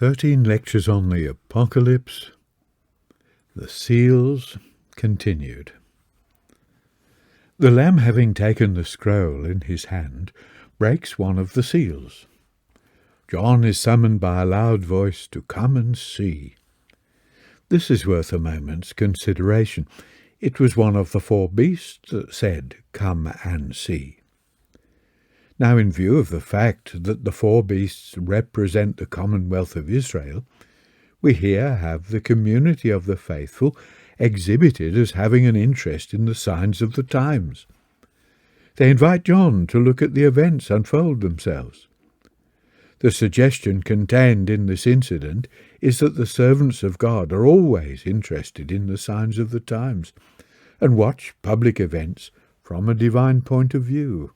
13 lectures on the Apocalypse, the seals continued. The Lamb, having taken the scroll in his hand, breaks one of the seals. John is summoned by a loud voice to come and see. This is worth a moment's consideration. It was one of the 4 beasts that said, "Come and see." Now, in view of the fact that the 4 beasts represent the commonwealth of Israel, we here have the community of the faithful exhibited as having an interest in the signs of the times. They invite John to look at the events unfold themselves. The suggestion contained in this incident is that the servants of God are always interested in the signs of the times and watch public events from a divine point of view.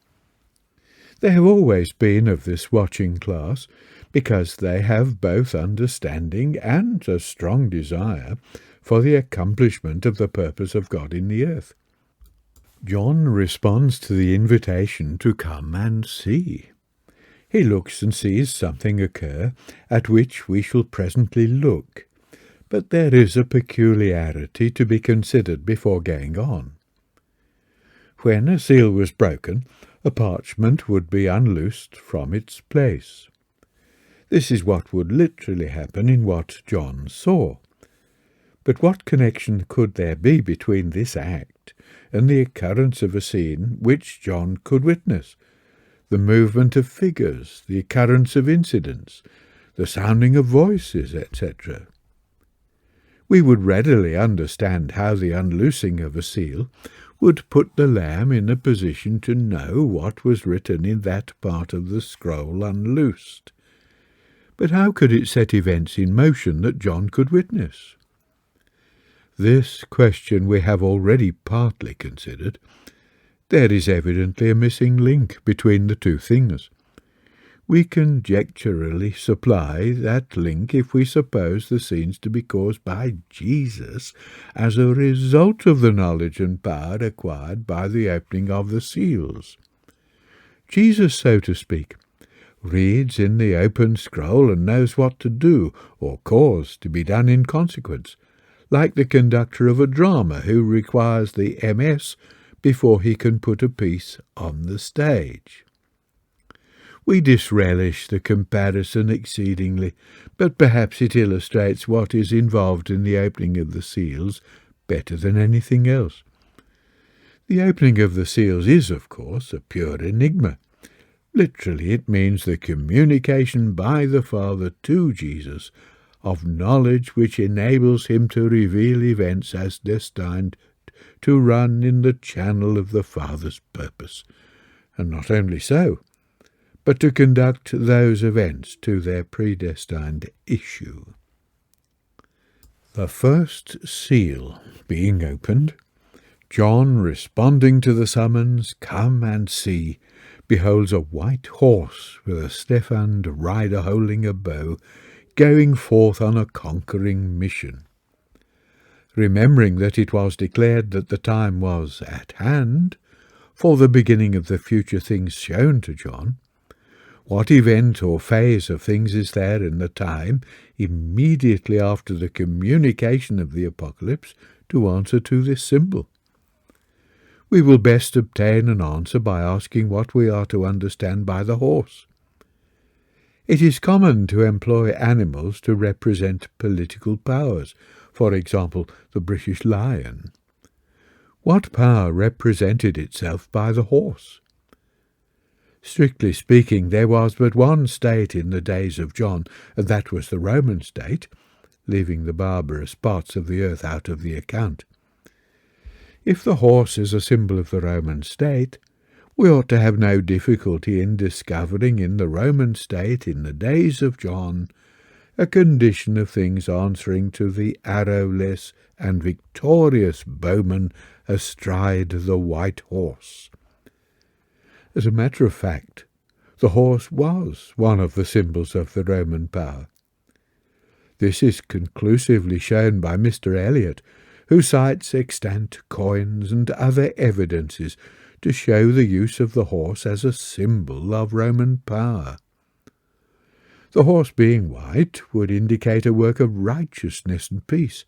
They have always been of this watching class because they have both understanding and a strong desire for the accomplishment of the purpose of God in the earth. John responds to the invitation to come and see. He looks and sees something occur at which we shall presently look, but there is a peculiarity to be considered before going on. When a seal was broken, a parchment would be unloosed from its place. This is what would literally happen in what John saw. But what connection could there be between this act and the occurrence of a scene which John could witness? The movement of figures, the occurrence of incidents, the sounding of voices, etc. We would readily understand how the unloosing of a seal would put the Lamb in a position to know what was written in that part of the scroll unloosed. But how could it set events in motion that John could witness? This question we have already partly considered. There is evidently a missing link between the 2 things. We conjecturally supply that link if we suppose the scenes to be caused by Jesus as a result of the knowledge and power acquired by the opening of the seals. Jesus, so to speak, reads in the open scroll and knows what to do or cause to be done in consequence, like the conductor of a drama who requires the MS before he can put a piece on the stage. We disrelish the comparison exceedingly, but perhaps it illustrates what is involved in the opening of the seals better than anything else. The opening of the seals is, of course, a pure enigma. Literally, it means the communication by the Father to Jesus of knowledge which enables him to reveal events as destined to run in the channel of the Father's purpose. And not only so, but to conduct those events to their predestined issue. The first seal being opened, John, responding to the summons, "Come and see," beholds a white horse with a stiff-hand rider holding a bow, going forth on a conquering mission. Remembering that it was declared that the time was at hand for the beginning of the future things shown to John, what event or phase of things is there in the time immediately after the communication of the Apocalypse to answer to this symbol? We will best obtain an answer by asking what we are to understand by the horse. It is common to employ animals to represent political powers, for example, the British lion. What power represented itself by the horse? Strictly speaking, there was but one state in the days of John, and that was the Roman state, leaving the barbarous parts of the earth out of the account. If the horse is a symbol of the Roman state, we ought to have no difficulty in discovering in the Roman state in the days of John a condition of things answering to the arrowless and victorious bowman astride the white horse. As a matter of fact, the horse was one of the symbols of the Roman power. This is conclusively shown by Mr. Eliot, who cites extant coins and other evidences to show the use of the horse as a symbol of Roman power. The horse being white would indicate a work of righteousness and peace,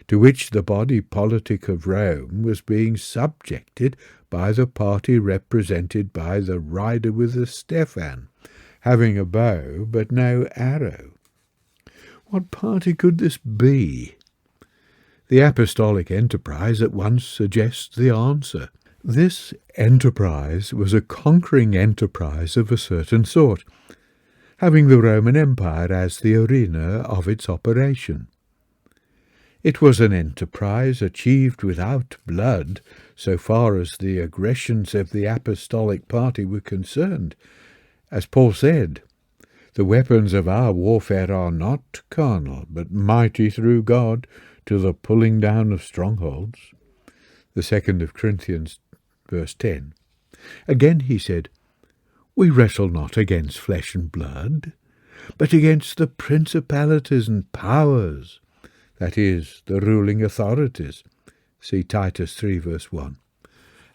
to which the body politic of Rome was being subjected by the party represented by the rider with the stephan, having a bow but no arrow. What party could this be? The apostolic enterprise at once suggests the answer. This enterprise was a conquering enterprise of a certain sort, having the Roman Empire as the arena of its operation. It was an enterprise achieved without blood, so far as the aggressions of the apostolic party were concerned. As Paul said, "The weapons of our warfare are not carnal, but mighty through God to the pulling down of strongholds." The 2nd of Corinthians, verse 10. Again he said, "We wrestle not against flesh and blood, but against the principalities and powers," that is, the ruling authorities. See Titus 3, verse 1.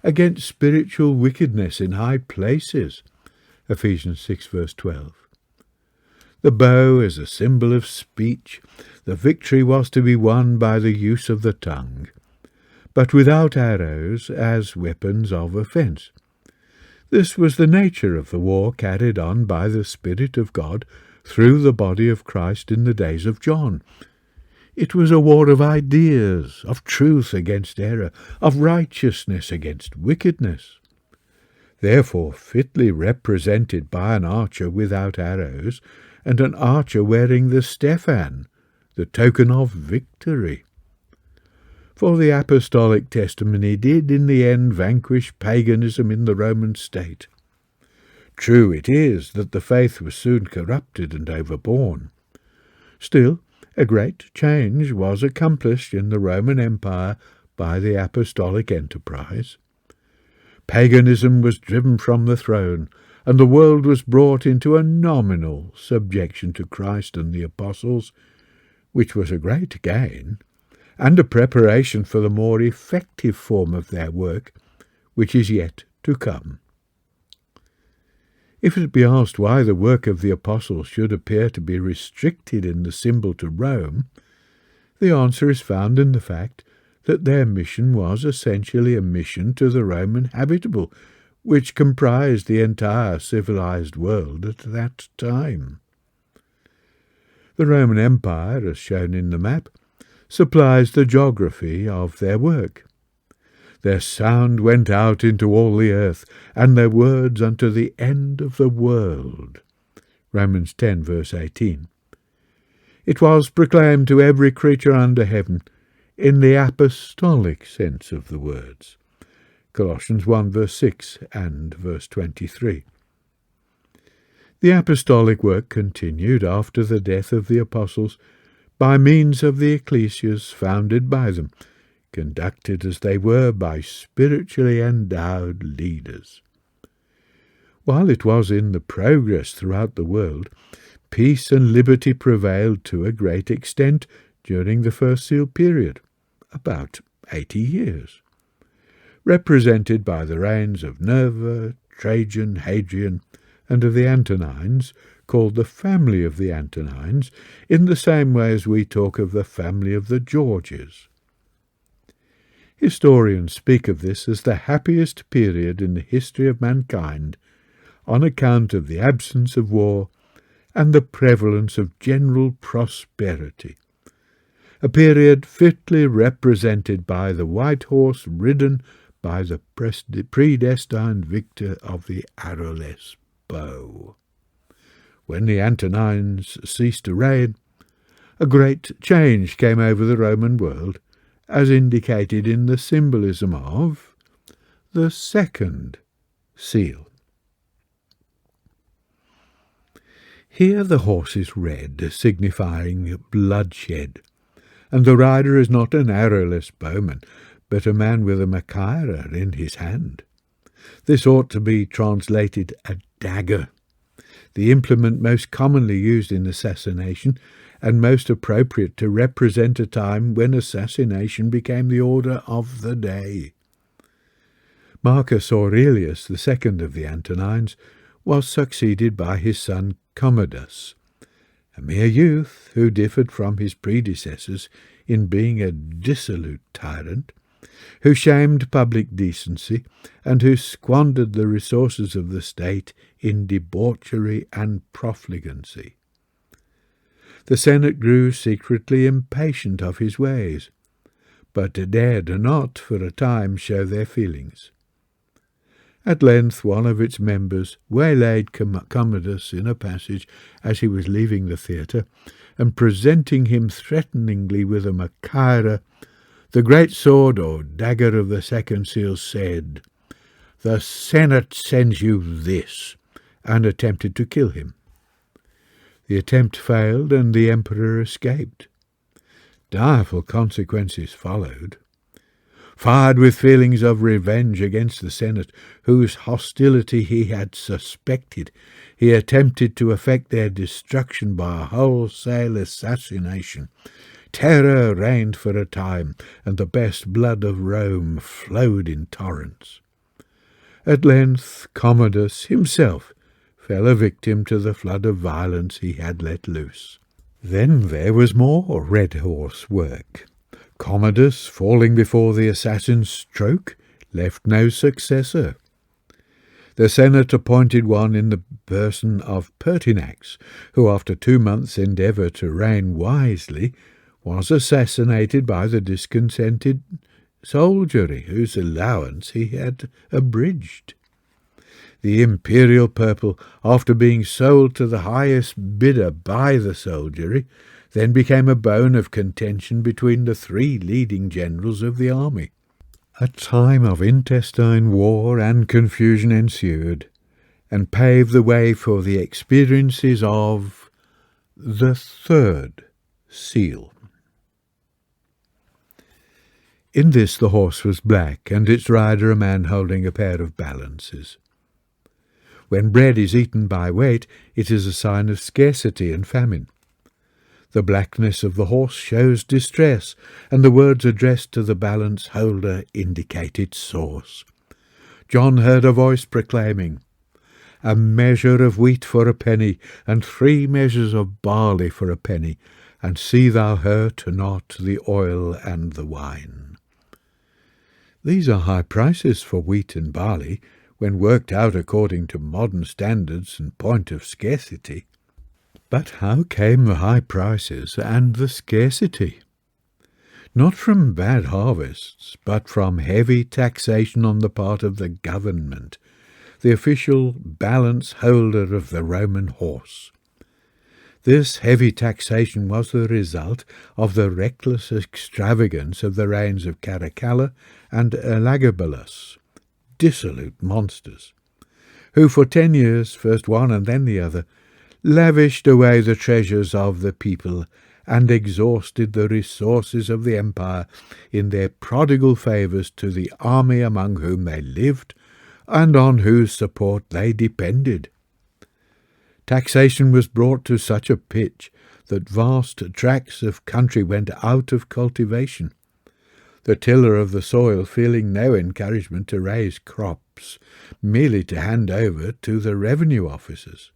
"Against spiritual wickedness in high places." Ephesians 6, verse 12. The bow is a symbol of speech. The victory was to be won by the use of the tongue, but without arrows as weapons of offence. This was the nature of the war carried on by the Spirit of God through the body of Christ in the days of John. It was a war of ideas, of truth against error, of righteousness against wickedness. Therefore fitly represented by an archer without arrows, and an archer wearing the stephan, the token of victory. For the apostolic testimony did in the end vanquish paganism in the Roman state. True it is that the faith was soon corrupted and overborne. Still, a great change was accomplished in the Roman Empire by the apostolic enterprise. Paganism was driven from the throne, and the world was brought into a nominal subjection to Christ and the apostles, which was a great gain, and a preparation for the more effective form of their work, which is yet to come. If it be asked why the work of the apostles should appear to be restricted in the symbol to Rome, the answer is found in the fact that their mission was essentially a mission to the Roman habitable, which comprised the entire civilized world at that time. The Roman Empire, as shown in the map, supplies the geography of their work. Their sound went out into all the earth, and their words unto the end of the world. Romans 10, verse 18. It was proclaimed to every creature under heaven, in the apostolic sense of the words. Colossians 1, verse 6 and verse 23. The apostolic work continued after the death of the apostles by means of the ecclesias founded by them, conducted as they were by spiritually endowed leaders. While it was in the progress throughout the world, peace and liberty prevailed to a great extent during the First Seal period, about 80 years, represented by the reigns of Nerva, Trajan, Hadrian, and of the Antonines, called the family of the Antonines, in the same way as we talk of the family of the Georges. Historians speak of this as the happiest period in the history of mankind, on account of the absence of war and the prevalence of general prosperity, a period fitly represented by the white horse ridden by the predestined victor of the arrowless bow. When the Antonines ceased to reign, a great change came over the Roman world, as indicated in the symbolism of the second seal. Here the horse is red, signifying bloodshed, and the rider is not an arrowless bowman, but a man with a mightier in his hand. This ought to be translated a dagger, the implement most commonly used in assassination, and most appropriate to represent a time when assassination became the order of the day. Marcus Aurelius, the second of the Antonines, was succeeded by his son Commodus, a mere youth who differed from his predecessors in being a dissolute tyrant, who shamed public decency, and who squandered the resources of the state in debauchery and profligancy. The Senate grew secretly impatient of his ways, but dared not for a time show their feelings. At length one of its members waylaid Commodus in a passage as he was leaving the theatre, and presenting him threateningly with a machaira, the great sword or dagger of the second seal, said, "The Senate sends you this," and attempted to kill him. The attempt failed, and the emperor escaped. Direful consequences followed. Fired with feelings of revenge against the Senate, whose hostility he had suspected, he attempted to effect their destruction by a wholesale assassination. Terror reigned for a time, and the best blood of Rome flowed in torrents. At length Commodus himself fell a victim to the flood of violence he had let loose. Then there was more red horse work. Commodus, falling before the assassin's stroke, left no successor. The Senate appointed one in the person of Pertinax, who after 2 months' endeavour to reign wisely was assassinated by the discontented soldiery, whose allowance he had abridged. The imperial purple, after being sold to the highest bidder by the soldiery, then became a bone of contention between the 3 leading generals of the army. A time of intestine war and confusion ensued, and paved the way for the experiences of the 3rd seal. In this the horse was black, and its rider a man holding a pair of balances. When bread is eaten by weight, it is a sign of scarcity and famine. The blackness of the horse shows distress, and the words addressed to the balance holder indicate its source. John heard a voice proclaiming, "A measure of wheat for a penny, and 3 measures of barley for a penny, and see thou hurt not the oil and the wine." These are high prices for wheat and barley, when worked out according to modern standards and point of scarcity. But how came the high prices and the scarcity? Not from bad harvests, but from heavy taxation on the part of the government, the official balance holder of the Roman horse. This heavy taxation was the result of the reckless extravagance of the reigns of Caracalla and Elagabalus, dissolute monsters, who for 10 years, first one and then the other, lavished away the treasures of the people and exhausted the resources of the empire in their prodigal favours to the army among whom they lived and on whose support they depended. Taxation was brought to such a pitch that vast tracts of country went out of cultivation, the tiller of the soil feeling no encouragement to raise crops, merely to hand over to the revenue officers.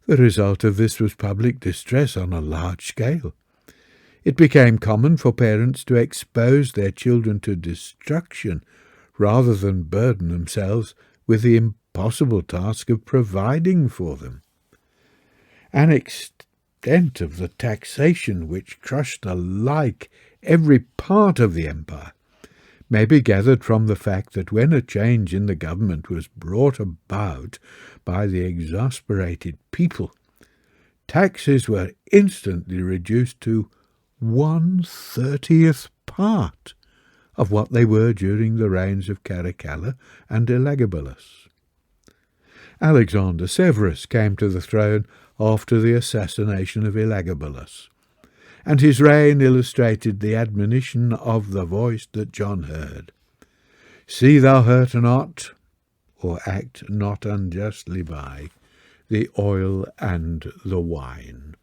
The result of this was public distress on a large scale. It became common for parents to expose their children to destruction rather than burden themselves with the impossible task of providing for them. An extent of the taxation which crushed alike every part of the empire may be gathered from the fact that when a change in the government was brought about by the exasperated people, taxes were instantly reduced to 1/30th part of what they were during the reigns of Caracalla and Elagabalus. Alexander Severus came to the throne after the assassination of Elagabalus, and his reign illustrated the admonition of the voice that John heard. "See thou hurt not, or act not unjustly by, the oil and the wine."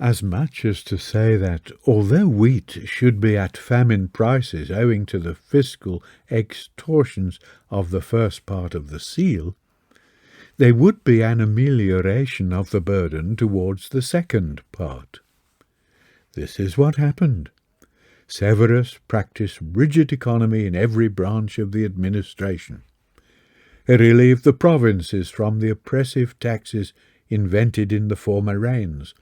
As much as to say that, although wheat should be at famine prices owing to the fiscal extortions of the first part of the seal, there would be an amelioration of the burden towards the second part. This is what happened. Severus practised rigid economy in every branch of the administration. He relieved the provinces from the oppressive taxes invented in the former reigns,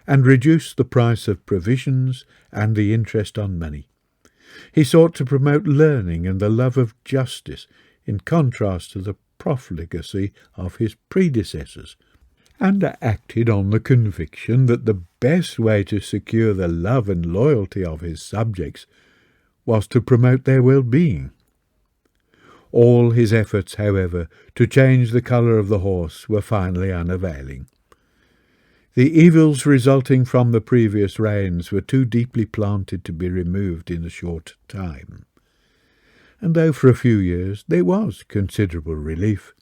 and reduced the price of provisions and the interest on money. He sought to promote learning and the love of justice, in contrast to the profligacy of his predecessors, and acted on the conviction that the best way to secure the love and loyalty of his subjects was to promote their well-being. All his efforts, however, to change the colour of the horse were finally unavailing. The evils resulting from the previous reigns were too deeply planted to be removed in a short time. And though for a few years there was considerable relief,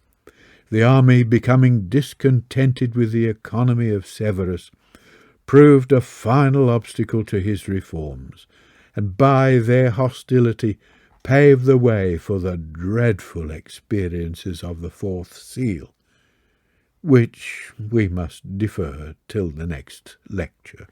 the army, becoming discontented with the economy of Severus, proved a final obstacle to his reforms, and by their hostility paved the way for the dreadful experiences of the fourth seal, which we must defer till the next lecture.